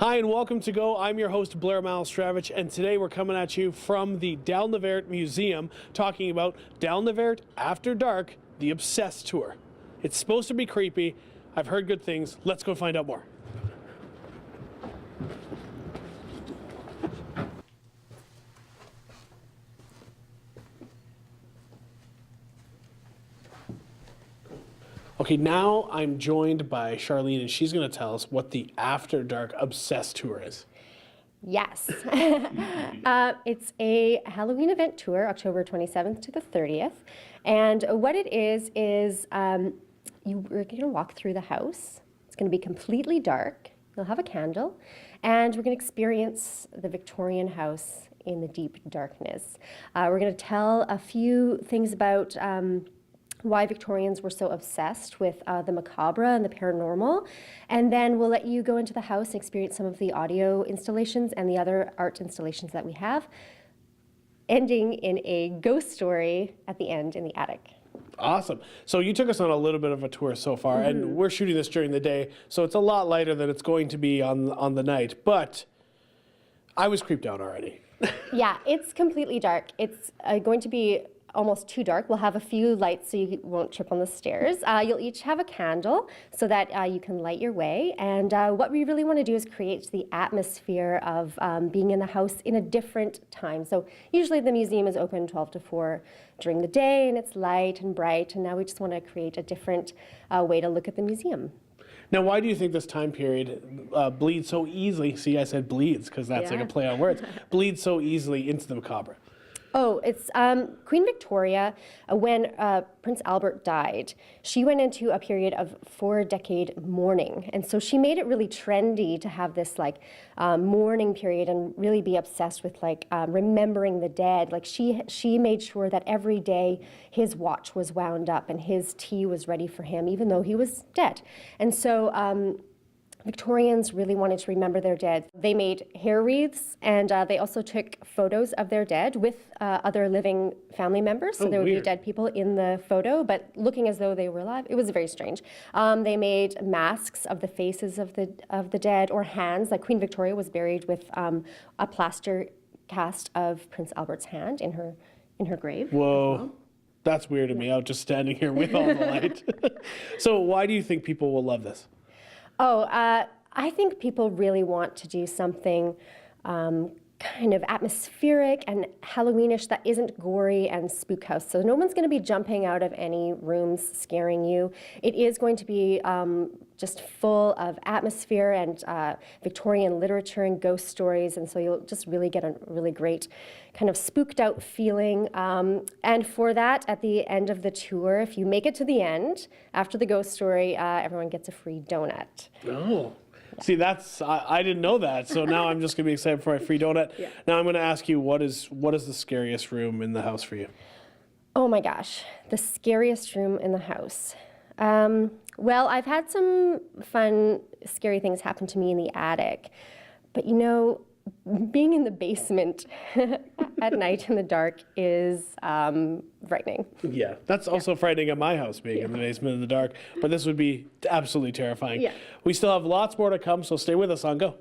Hi and welcome to Go. I'm your host Blair Malstravich, and today we're coming at you from the Dalnavert Museum talking about Dalnavert After Dark, the Obsessed Tour. It's supposed to be creepy. I've heard good things. Let's go find out more. Okay, now I'm joined by Charlene, and she's going to tell us what the After Dark Obsessed Tour is. Yes. It's a Halloween event tour, October 27th to the 30th. And what it is we're going to walk through the house. It's going to be completely dark. You'll have a candle. And we're going to experience the Victorian house in the deep darkness. We're going to tell a few things about why Victorians were so obsessed with the macabre and the paranormal. And then we'll let you go into the house and experience some of the audio installations and the other art installations that we have, ending in a ghost story at the end in the attic. Awesome. So you took us on a little bit of a tour so far, and we're shooting this during the day, so it's a lot lighter than it's going to be on the night. But I was creeped out already. Yeah, it's completely dark. It's going to be almost too dark. We'll have a few lights so you won't trip on the stairs. You'll each have a candle so that you can light your way. And what we really want to do is create the atmosphere of being in the house in a different time. So usually the museum is open 12 to 4 during the day, and it's light and bright. And now we just want to create a different way to look at the museum. Now, why do you think this time period bleeds so easily? See, I said bleeds because that's like a play on words. Bleeds so easily into the macabre. Oh, it's Queen Victoria, when Prince Albert died, she went into a period of 4-decade mourning. And so she made it really trendy to have this like mourning period and really be obsessed with like remembering the dead. Like she made sure that every day his watch was wound up and his tea was ready for him, even though he was dead. And so Victorians really wanted to remember their dead. They made hair wreaths, and they also took photos of their dead with other living family members. So there would be dead people in the photo, but looking as though they were alive. It was very strange. They made masks of the faces of the dead, or hands. Like Queen Victoria was buried with a plaster cast of Prince Albert's hand in her grave. Whoa. That's weirded me out just standing here with all the light. So why do you think people will love this? Oh, I think people really want to do something kind of atmospheric and Halloweenish that isn't gory and spook house. So no one's going to be jumping out of any rooms scaring you. It is going to be just full of atmosphere and Victorian literature and ghost stories, and so you'll just really get a really great kind of spooked out feeling. And for that, at the end of the tour, if you make it to the end, after the ghost story, everyone gets a free donut. Oh. See, I didn't know that, so now I'm just going to be excited for my free donut. Yeah. Now I'm going to ask you, what is the scariest room in the house for you? Oh my gosh, the scariest room in the house. Well, I've had some fun, scary things happen to me in the attic, but you know, being in the basement at night in the dark is frightening. Yeah, that's also frightening at my house, being in the basement in the dark, but this would be absolutely terrifying. Yeah. We still have lots more to come, so stay with us on Go.